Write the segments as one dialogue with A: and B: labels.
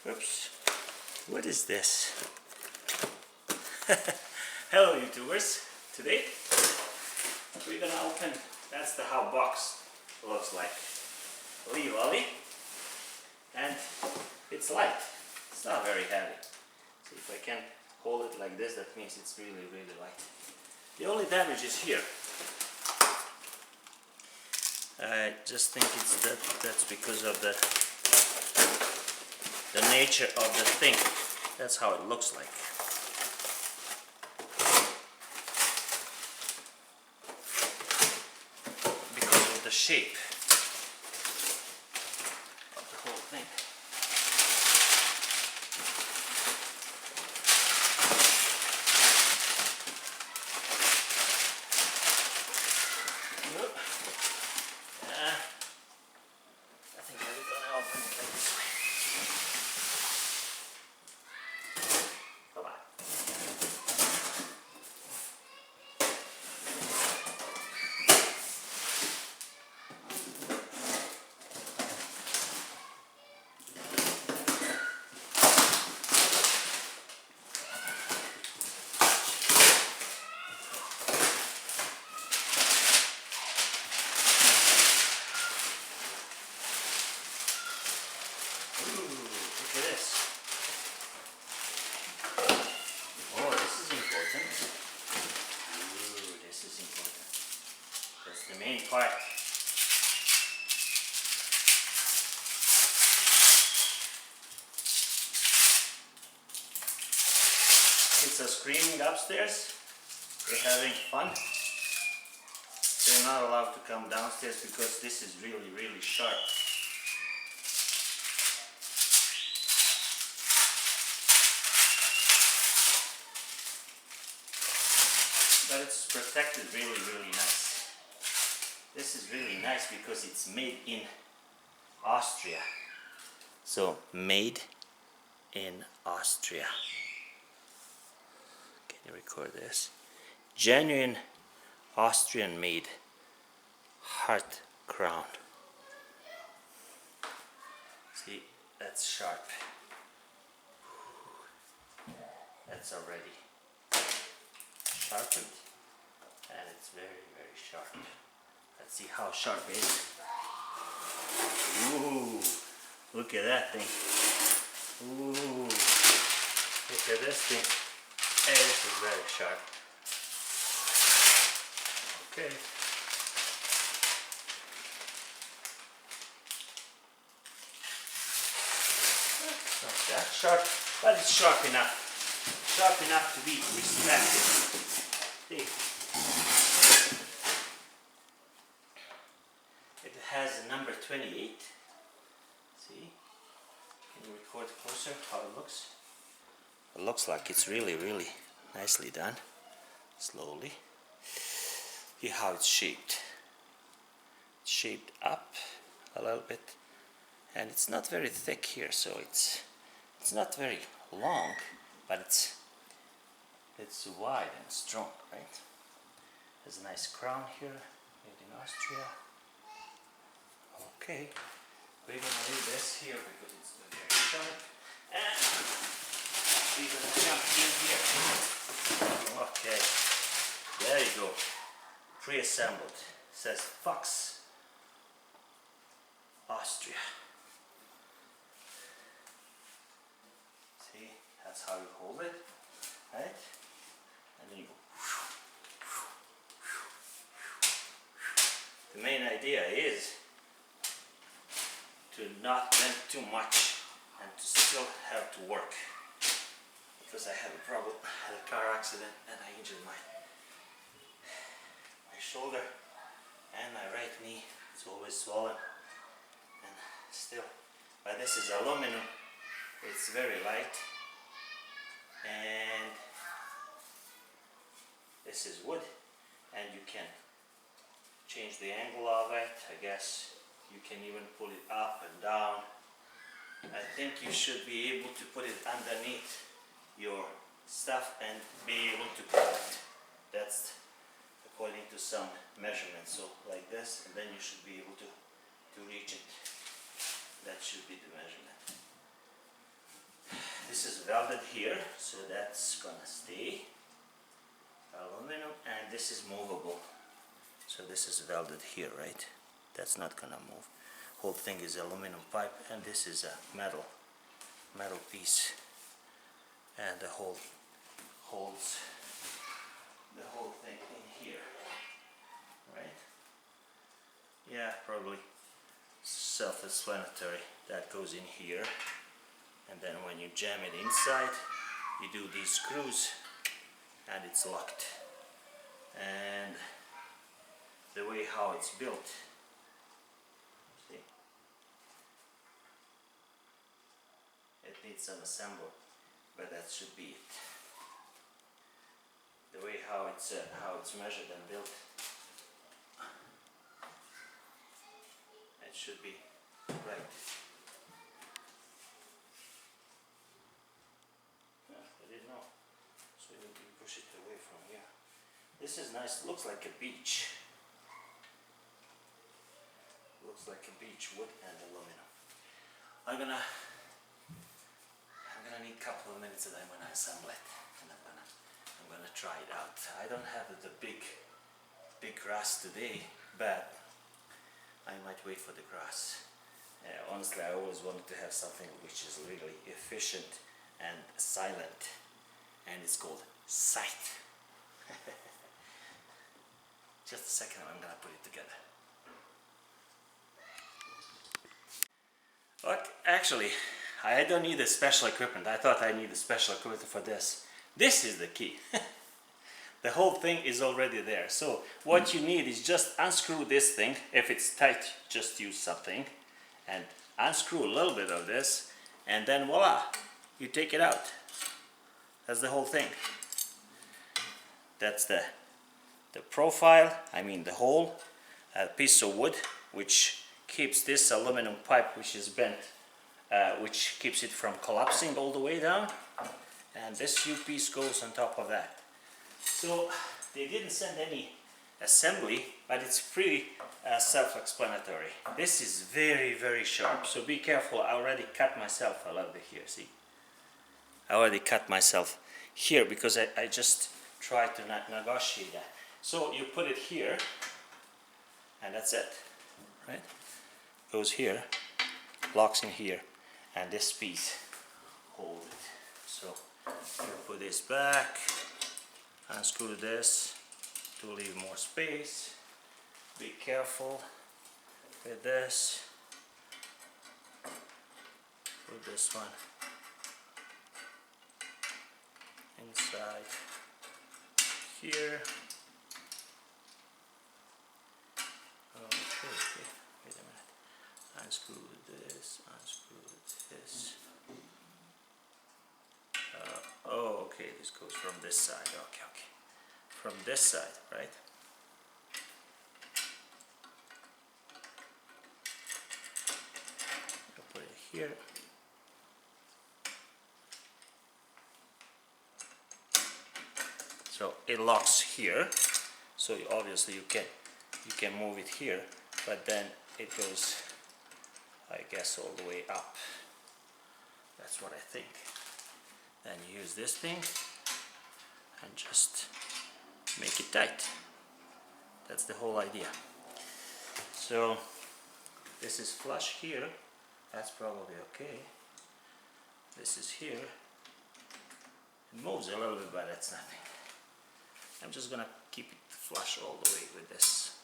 A: Oops. What is this? Hello YouTubers. Today we're gonna open, that's the how box looks like. Lee Lolly. And it's light. It's not very heavy. See if I can hold it like this, that means it's really, really light. The only damage is here. I just think that's because of the nature of the thing. That's how it looks like. Because of the shape of the whole thing. I think I'm gonna open it like this way. Bye-bye. The main part. Kids are screaming upstairs. They're having fun. They're not allowed to come downstairs because this is really, really sharp. But it's protected really, really nice. This is really nice because it's made in Austria. So, made in Austria. Can you record this? Genuine Austrian made heart crown. See, that's sharp. That's already sharpened and it's very, very sharp. Let's see how sharp it is. Ooh, look at that thing. Ooh, look at this thing. Hey, this is very sharp. Okay. It's not that sharp, but it's sharp enough. Sharp enough to be respected. See? It has a number 28. See? Can you record closer how it looks? It looks like it's really, really nicely done. Slowly. See how it's shaped. It's shaped up a little bit. And it's not very thick here, so it's not very long, but it's wide and strong, right? There's a nice crown here, made in Austria. Okay, we're gonna leave this here because it's very sharp, and we're gonna jump in here. Okay, there you go, pre-assembled. It says Fox, Austria. See, that's how you hold it, right? And then you go. The main idea is to not bend too much and to still have to work, because I had a problem, I had a car accident and I injured my shoulder and my right knee. It's always swollen and still, but this is aluminum, it's very light, and this is wood, and you can change the angle of it. I guess you can even pull it up and down. I think you should be able to put it underneath your stuff and be able to pull it. That's according to some measurements. So like this, and then you should be able to reach it. That should be the measurement. this is welded here, so that's gonna stay. Aluminum, and this is movable. So this is welded here, right? That's not gonna move. Whole thing is aluminum pipe, and this is a metal piece, and the whole holds the whole thing in here, right? Yeah, probably self-explanatory. That goes in here, and then when you jam it inside, you do these screws, and it's locked. And the way how it's built, see, it needs some assembly, but that should be it. The way how it's measured and built, it should be right. Yeah, I didn't know. So you push it away from here. This is nice. Looks like a beach. Looks like a beach, wood and aluminum. I'm gonna need a couple of minutes, and I'm gonna assemble it, and I'm gonna try it out. I don't have the big grass today, but I might wait for the grass. Honestly, I always wanted to have something which is really efficient and silent, and it's called scythe. Just a second, I'm gonna put it together. Look, actually, I don't need a special equipment. I thought I needed special equipment for this. This is the key. The whole thing is already there. So what you need is just unscrew this thing. If it's tight, just use something and unscrew a little bit of this, and then voila, you take it out. That's the whole thing. That's the profile, I mean the hole, a piece of wood which keeps this aluminum pipe, which is bent, which keeps it from collapsing all the way down, and this U-piece goes on top of that. So they didn't send any assembly, but it's pretty self-explanatory. This is very, very sharp, so be careful. I already cut myself a little bit here, see? I already cut myself here because I just tried to negotiate that. So you put it here, and that's it, right? Goes here, locks in here, and this piece hold it. So you put this back, unscrew this to leave more space. Be careful with this. Put this one inside here. Okay, wait a minute. Unscrew this, unscrew this. Oh, okay, this goes from this side. Okay. From this side, right? I'll put it here. So it locks here. So obviously you can move it here, but then it goes, I guess, all the way up. That's what I think. Then you use this thing and just make it tight. That's the whole idea. So this is flush here. That's probably okay. This is here. It moves a little bit, but that's nothing. I'm just gonna keep it flush all the way with this.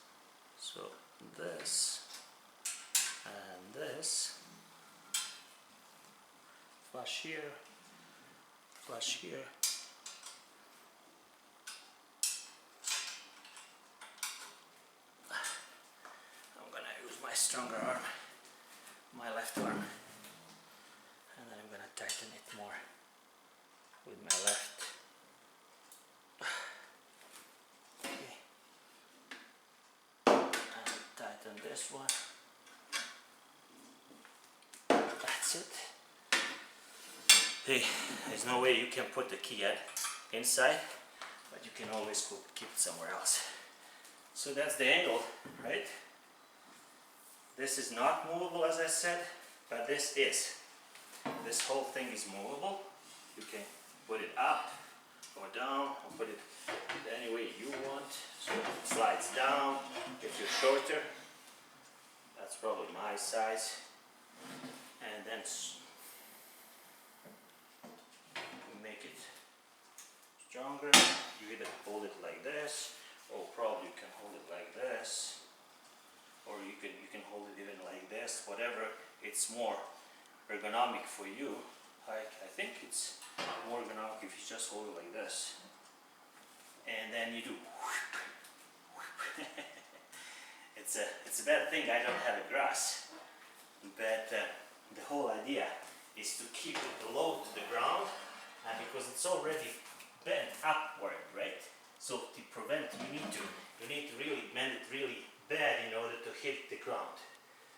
A: So this and this. Flush here. Flush here. I'm gonna use my stronger arm, my left arm, and then I'm gonna tighten it more with my left. Okay. And tighten this one. That's it. Hey, there's no way you can put the key inside, but you can always keep it somewhere else. So that's the angle, right? This is not movable, as I said, but this is. This whole thing is movable. You can put it up or down, or put it any way you want. So it slides down if you're shorter. That's probably my size. And then make it stronger. You either hold it like this, or probably you can hold it like this, or you can hold it even like this. Whatever, it's more ergonomic for you. I think it's more ergonomic if you just hold it like this, and then you do. It's a bad thing I don't have a grass, but the whole idea is to keep it low to the ground, and because it's already bent upward, right? So to prevent, you need to really bend it really bad in order to hit the ground.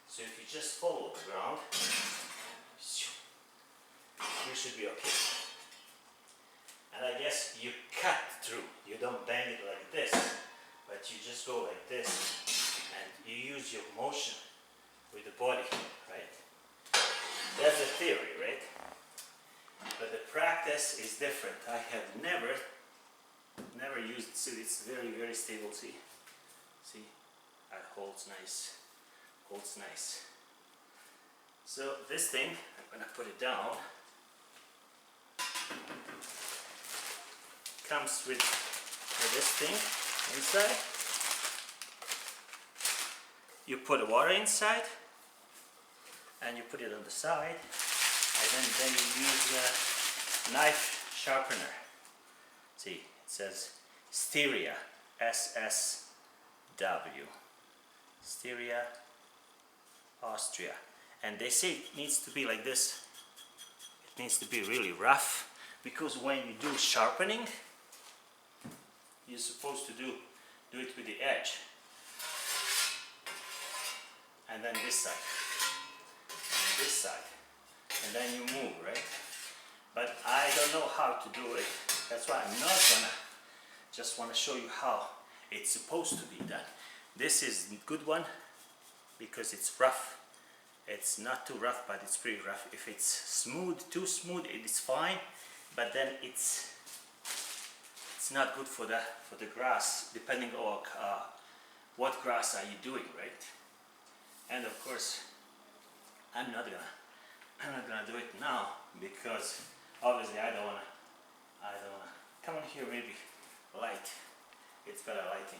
A: So if you just follow the ground, you should be okay. And I guess you cut through. You don't bang it like this, but you just go like this, and you use your motion with the body, right? That's the theory, right? But the practice is different. I have never used it, so it's very, very stable. See, it holds nice, So this thing, I'm gonna put it down. Comes with this thing inside. You put the water inside, and you put it on the side, and then you use a knife sharpener. See, it says Styria, SSW, Styria, Austria, and they say it needs to be like this. It needs to be really rough, because when you do sharpening, you're supposed to do it with the edge, and then this side, and this side, and then you move, right? But I don't know how to do it. That's why I'm not gonna. Just want to show you how it's supposed to be done. This is a good one because it's rough. It's not too rough, but it's pretty rough. If it's smooth, too smooth, it is fine. But then it's not good for the grass, depending on what grass are you doing, right? And of course, I'm not gonna do it now, because obviously I don't wanna come on here, maybe light. It's better lighting.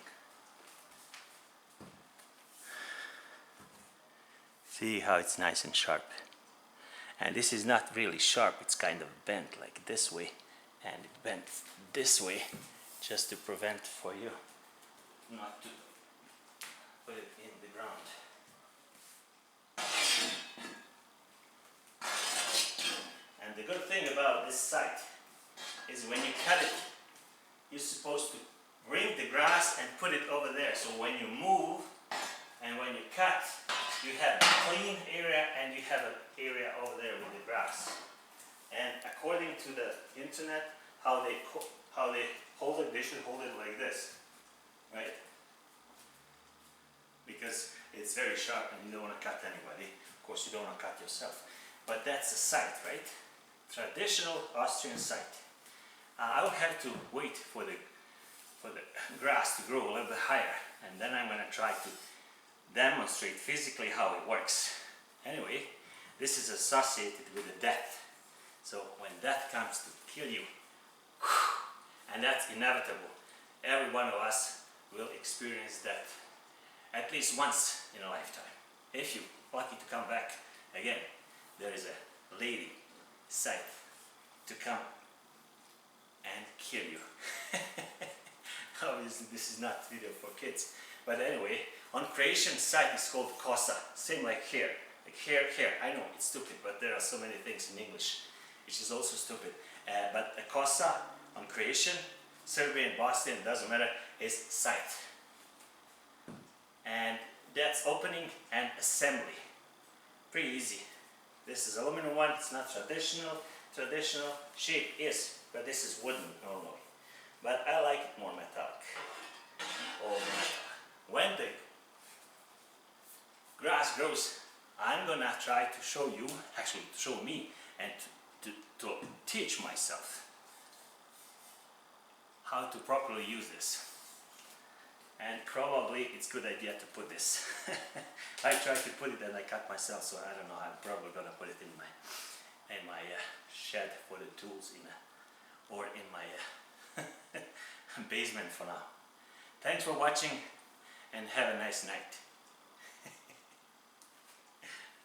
A: See how it's nice and sharp. And this is not really sharp, it's kind of bent like this way, and it bent this way just to prevent for you not to put it in the ground. And the good thing about this scythe is when you cut it, you're supposed to bring the grass and put it over there. So when you move and when you cut, you have a clean area and you have an area over there with the grass. And according to the internet, how they hold it, they should hold it like this, right? Because it's very sharp and you don't want to cut anybody. Of course, you don't want to cut yourself. But that's a scythe, right? Traditional Austrian scythe. I would have to wait for the grass to grow a little bit higher, and then I'm going to try to demonstrate physically how it works. Anyway, this is associated with the death. So when death comes to kill you, and that's inevitable, every one of us will experience death at least once in a lifetime. If you're lucky to come back again, there is a lady scythe to come and kill you. Obviously this is not video for kids, but anyway, on creation, scythe is called kosa, same like here. Like here, I know it's stupid, but there are so many things in English which is also stupid. But a kosa on creation, Serbian, Bosnian, doesn't matter, is scythe. And that's opening and assembly. Pretty easy. This is aluminum one, it's not traditional. Traditional shape is, but this is wooden normally. But I like it more metallic. All metal. When the grass grows, I'm gonna try to show you, actually to show me, and to teach myself how to properly use this. And probably it's a good idea to put this. I tried to put it and I cut myself, so I don't know. I'm probably gonna put it in my shed for the tools or in my basement for now. Thanks for watching and have a nice night.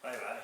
A: Bye bye.